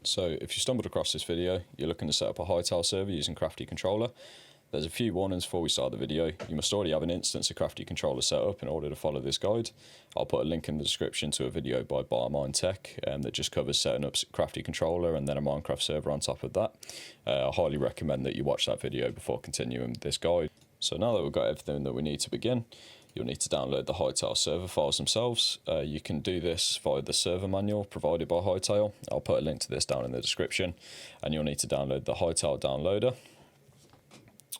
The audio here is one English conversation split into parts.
So if you stumbled across this video, you're looking to set up a Hytale server using CraftyController. There's a few warnings before we start the video. You must already have an instance of CraftyController set up in order to follow this guide. I'll put a link in the description to a video by Barmine Tech that just covers setting up CraftyController and then a Minecraft server on top of that. I highly recommend that you watch that video before continuing this guide. So now that we've got everything that we need to begin, you'll need to download the Hytale server files themselves. You can do this via the server manual provided by Hytale. I'll put a link to this down in the description. And you'll need to download the Hytale downloader.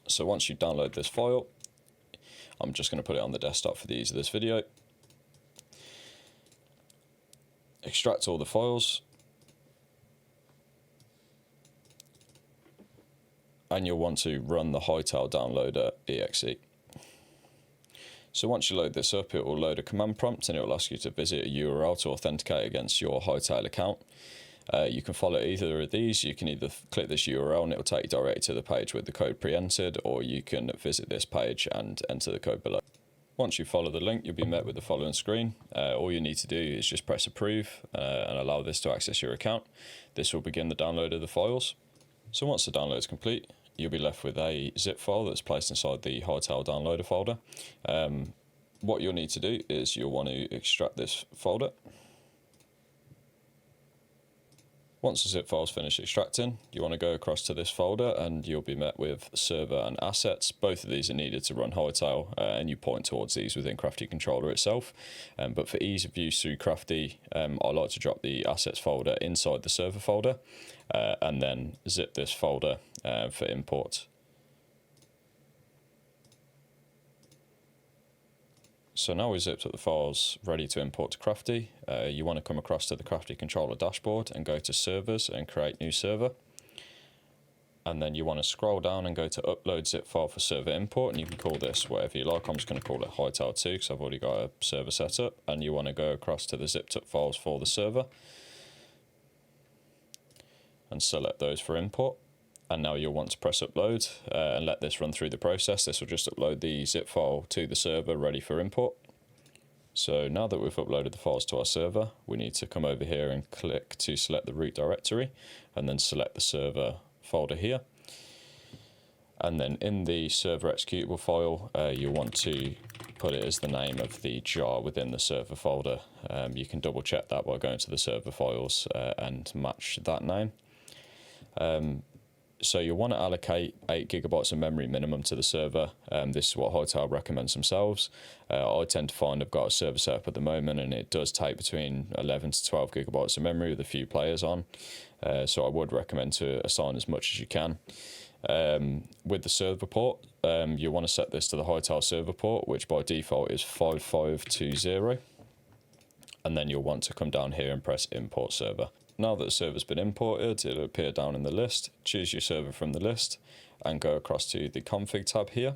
So once you download this file, I'm just going to put it on the desktop for the ease of this video. Extract all the files. And you'll want to run the Hytale downloader exe. So once you load this up, it will load a command prompt and it will ask you to visit a URL to authenticate against your Hytale account. You can follow either of these. You can either click this URL and it will take you directly to the page with the code pre-entered, or you can visit this page and enter the code below. Once you follow the link, you'll be met with the following screen. All you need to do is just press approve and allow this to access your account. This will begin the download of the files. So once the download is complete, you'll be left with a zip file that's placed inside the Hytale downloader folder. What you'll need to do is you'll want to extract this folder. Once the zip file's finished extracting, you want to go across to this folder and you'll be met with server and assets. Both of these are needed to run Hytale and you point towards these within CraftyController itself. But for ease of use through Crafty, I like to drop the assets folder inside the server folder and then zip this folder for import. So now we've zipped up the files ready to import to Crafty. You want to come across to the CraftyController dashboard and go to servers and create new server. And then you want to scroll down and go to upload zip file for server import, and you can call this whatever you like. I'm just going to call it Hytale 2 because I've already got a server set up. And you want to go across to the zipped up files for the server and select those for import. And now you'll want to press upload and let this run through the process. This will just upload the zip file to the server ready for import. So now that we've uploaded the files to our server, we need to come over here and click to select the root directory and then select the server folder here. And then in the server executable file, you'll want to put it as the name of the jar within the server folder. You can double check that by going to the server files and match that name. So you'll want to allocate 8 GB of memory minimum to the server. This is what Hytale recommends themselves. I tend to find I've got a server set up at the moment and it does take between 11 to 12 GB of memory with a few players on. So I would recommend to assign as much as you can. With the server port, you want to set this to the Hytale server port, which by default is 5520. And then you'll want to come down here and press import server. Now that the server's been imported, it'll appear down in the list. Choose your server from the list and go across to the config tab here.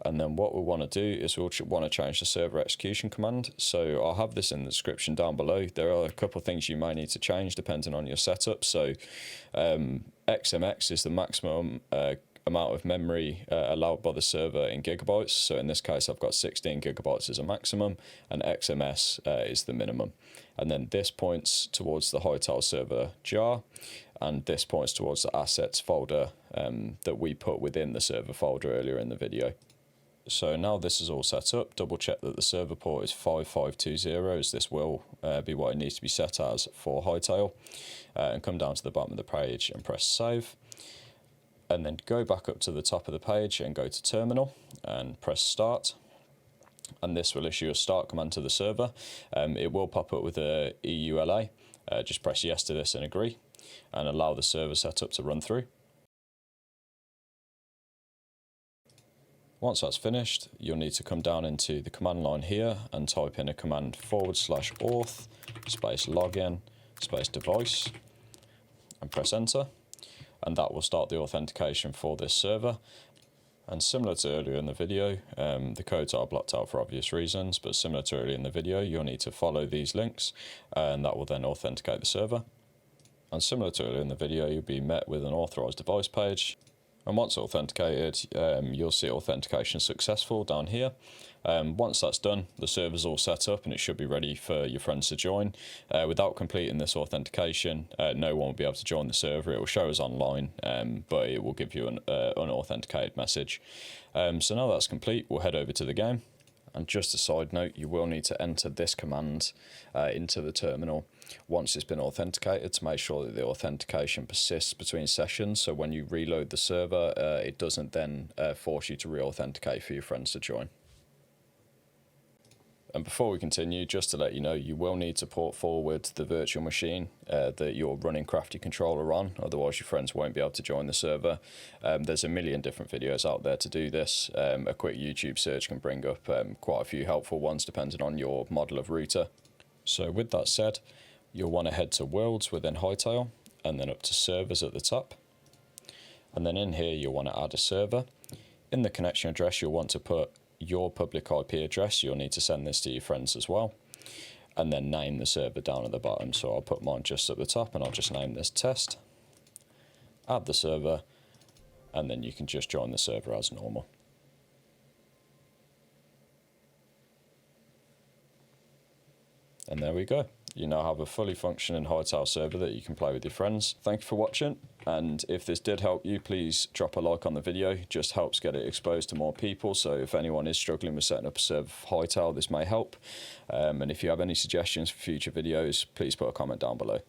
And then what we'll want to do is we'll want to change the server execution command. So I'll have this in the description down below. There are a couple of things you may need to change depending on your setup. So XMX is the maximum amount of memory allowed by the server in gigabytes. So in this case, I've got 16 gigabytes as a maximum and XMS is the minimum. And then this points towards the HytaleServer.jar and this points towards the assets folder that we put within the server folder earlier in the video. So now this is all set up, double check that the server port is 5520 as this will be what it needs to be set as for Hytale, and come down to the bottom of the page and press save. And then go back up to the top of the page and go to terminal and press start. And this will issue a start command to the server. It will pop up with a EULA. Just press yes to this and agree and allow the server setup to run through. Once that's finished, you'll need to come down into the command line here and type in a command /auth space login space device and press enter. And that will start the authentication for this server. And similar to earlier in the video, the codes are blocked out for obvious reasons, but similar to earlier in the video, you'll need to follow these links and that will then authenticate the server. And similar to earlier in the video, you'll be met with an authorized device page. And once authenticated, you'll see authentication successful down here. Once that's done, the server's all set up and it should be ready for your friends to join. Without completing this authentication, no one will be able to join the server. It will show us online, but it will give you an unauthenticated message. So now that's complete, we'll head over to the game. And just a side note, you will need to enter this command into the terminal once it's been authenticated to make sure that the authentication persists between sessions. So when you reload the server, it doesn't then force you to re-authenticate for your friends to join. And before we continue, just to let you know, you will need to port forward the virtual machine that you're running CraftyController on, otherwise your friends won't be able to join the server. There's a million different videos out there to do this. A quick YouTube search can bring up quite a few helpful ones depending on your model of router. So with that said, you'll want to head to Worlds within Hytale, and then up to Servers at the top. And then in here you'll want to add a server. In the connection address you'll want to put your public IP address. You'll need to send this to your friends as well, and then name the server down at the bottom. So I'll put mine just at the top and I'll just name this test, add the server, and then you can just join the server as normal. And there we go. You now have a fully functioning Hytale server that you can play with your friends. Thank you for watching, and if this did help you, please drop a like on the video. It just helps get it exposed to more people, so if anyone is struggling with setting up a server for Hytale, this may help. And if you have any suggestions for future videos, please put a comment down below.